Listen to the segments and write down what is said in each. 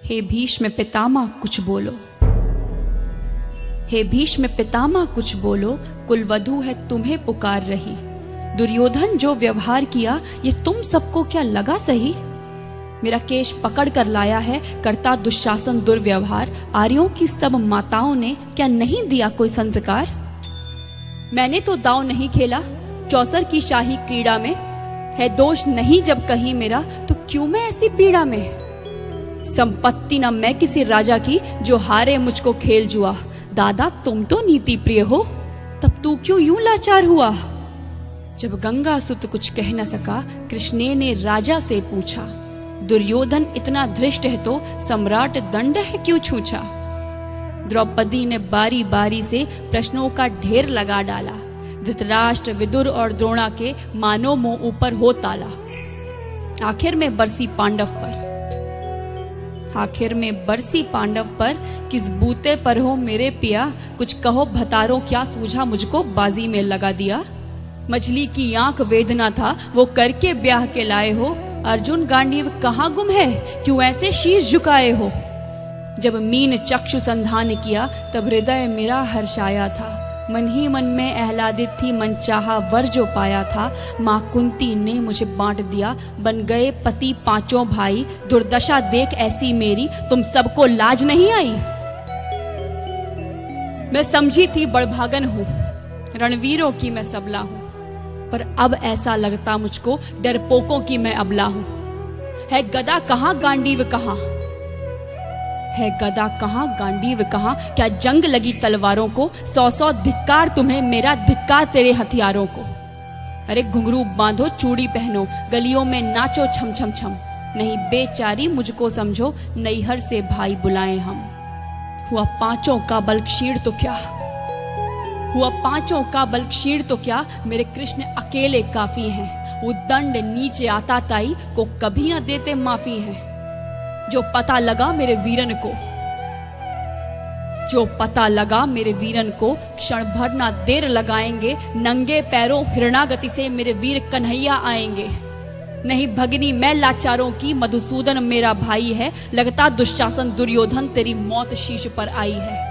हे भीष्म पितामह कुछ बोलो, हे भीष्म पितामह कुछ बोलो, कुलवधू है तुम्हें पुकार रही। दुर्योधन जो व्यवहार किया ये तुम सबको क्या लगा सही। मेरा केश पकड़ कर लाया है करता दुशासन दुर्व्यवहार। आर्यों की सब माताओं ने क्या नहीं दिया कोई संस्कार। मैंने तो दांव नहीं खेला चौसर की शाही क्रीड़ा में। है दोष नहीं जब कहीं मेरा तो क्यों मैं ऐसी पीड़ा में। संपत्ति न मैं किसी राजा की जो हारे मुझको खेल जुआ। दादा तुम तो नीति प्रिय हो तब तू क्यों यूं लाचार हुआ। जब गंगासुत कुछ कह न सका कृष्णे ने राजा से पूछा। दुर्योधन इतना धृष्ट है तो सम्राट दंड है क्यों छूछा। द्रौपदी ने बारी बारी से प्रश्नों का ढेर लगा डाला। धृतराष्ट्र विदुर और द्रोणा के मानो मुंह ऊपर हो ताला। आखिर में बरसी पांडव पर, आखिर में बरसी पांडव पर, किस बूते पर हो मेरे पिया। कुछ कहो भतारो क्या सूझा मुझको बाजी में लगा दिया। मछली की आंख वेदना था वो करके ब्याह के लाए हो। अर्जुन गांडीव कहाँ गुम है क्यों ऐसे शीश झुकाए हो। जब मीन चक्षु संधान किया तब हृदय मेरा हर्षाया था। मन ही मन में आह्लादित थी मन चाहा वर जो पाया था। माँ कुंती ने मुझे बांट दिया बन गए पति पांचों भाई। दुर्दशा देख ऐसी मेरी तुम सबको लाज नहीं आई। मैं समझी थी बड़भागन हूँ रणवीरों की मैं सबला हूँ। पर अब ऐसा लगता मुझको डरपोकों की मैं अबला हूँ। है गदा कहाँ गांडीव कहाँ, है गदा कहाँ गांडीव कहाँ। क्या जंग लगी तलवारों को। 100 धिक्कार तुम्हें मेरा धिक्कार तेरे हथियारों को। अरे घुंघरू बांधो चूड़ी पहनो गलियों में नाचो छम छम छम। नहीं बेचारी मुझको समझो नैहर से भाई बुलाएं हम। हुआ पांचों का बल क्षीण तो क्या, हुआ पांचों का बल क्षीण तो क्या। मेरे कृष्ण अकेले काफी हैं। वो दंड नीचे आता ताई को कभी न देते माफी है। जो पता लगा मेरे वीरन को, जो पता लगा मेरे वीरन को। क्षण भर ना देर लगाएंगे नंगे पैरों हिरणागति से मेरे वीर कन्हैया आएंगे। नहीं भगनी मैं लाचारों की मधुसूदन मेरा भाई है। लगता दुशासन दुर्योधन तेरी मौत शीश पर आई है।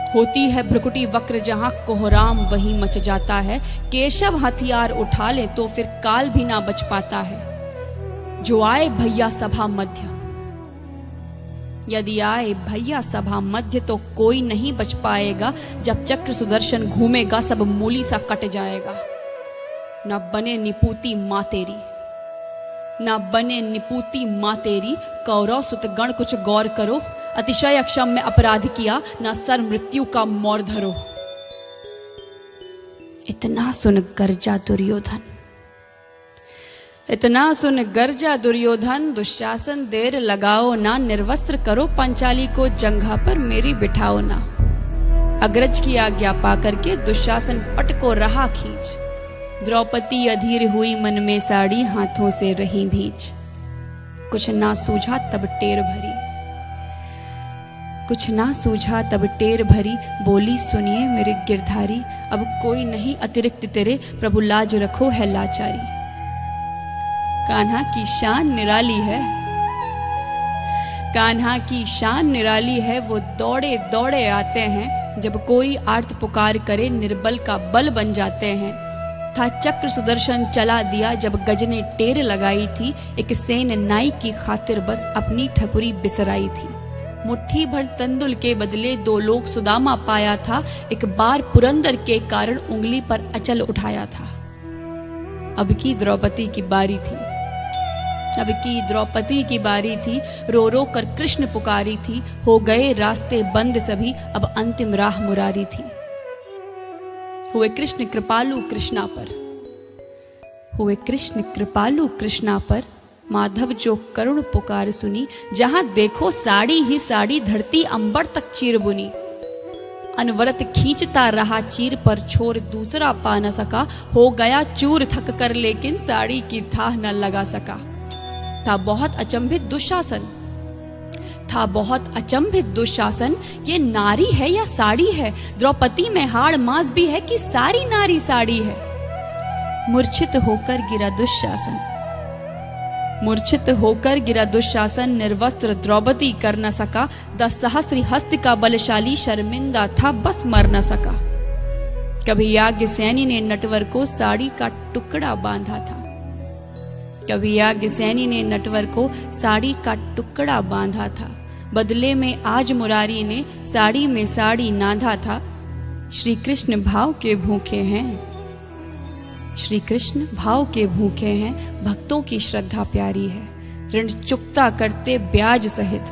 होती है भ्रुकुटी वक्र जहां कोहराम वहीं मच जाता है। केशव हथियार उठा ले तो फिर काल भी ना बच पाता है। जो आए भैया सभा मध्य, यदि आए भैया सभा मध्य तो कोई नहीं बच पाएगा। जब चक्र सुदर्शन घूमेगा सब मूली सा कट जाएगा। न बने निपूती माँ तेरी, न बने निपूती माँ तेरी। कौरव सुत गण कुछ गौर करो। अतिशय अक्षम में अपराध किया ना सर मृत्यु का मोर धरो। इतना सुन गर्जा दुर्योधन, इतना सुन गर्जा दुर्योधन। दुशासन देर लगाओ ना निर्वस्त्र करो पंचाली को जंघा पर मेरी बिठाओ ना। अग्रज की आज्ञा पा करके दुशासन पट को रहा खींच। द्रौपदी अधीर हुई मन में साड़ी हाथों से रही भींच। कुछ ना सूझा तब टेर भरी, कुछ ना सूझा तब टेर भरी। बोली सुनिए मेरे गिरधारी अब कोई नहीं अतिरिक्त तेरे। प्रभु लाज रखो है लाचारी। कान्हा की शान निराली है, कान्हा की शान निराली है। वो दौड़े दौड़े आते हैं जब कोई आर्त पुकार करे निर्बल का बल बन जाते हैं। था चक्र सुदर्शन चला दिया जब गज ने टेर लगाई थी। एक सेन नाई की खातिर बस अपनी ठकुरी बिसराई थी। मुट्ठी भर तंदुल के बदले 2 लोग सुदामा पाया था। एक बार पुरंदर के कारण उंगली पर अचल उठाया था। अब की द्रौपदी की बारी थी, अब की द्रौपदी की बारी थी। रो रो कर कृष्ण पुकारी थी। हो गए रास्ते बंद सभी अब अंतिम राह मुरारी थी। हुए कृष्ण कृपालु कृष्णा पर, हुए कृष्ण कृपालु कृष्णा पर। माधव जो करुण पुकार सुनी। जहां देखो साड़ी ही साड़ी धरती अंबर तक चीर बुनी। अनवरत खींचता रहा चीर पर छोर दूसरा पा न सका। हो गया चूर थक कर लेकिन साड़ी की थाह न लगा सका। था बहुत अचंभित दुशासन, था बहुत अचंभित दुशासन। ये नारी है या साड़ी है। द्रौपदी में हाड़ मांस भी है कि सारी नारी साड़ी है। मूर्छित होकर गिरा दुशासन, मूर्छित होकर गिरा दुशासन, निर्वस्त्र द्रौपदी कर न सका। 10 सहस्त्र हस्त का बलशाली शर्मिंदा था, बस मर न सका। कभी याज्ञसेनी ने नटवर को साड़ी का टुकड़ा बांधा था। कभी याज्ञसेनी ने नटवर को साड़ी का टुकड़ा बांधा था। बदले में आज मुरारी ने साड़ी में साड़ी नाधा था। श्री कृष्ण भाव के भूखे हैं, श्री कृष्ण भाव के भूखे हैं, भक्तों की श्रद्धा प्यारी है। ऋण चुकता करते ब्याज सहित,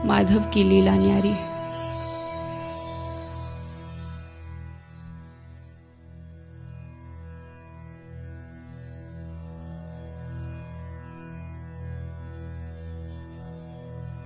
माधव की लीला न्यारी है।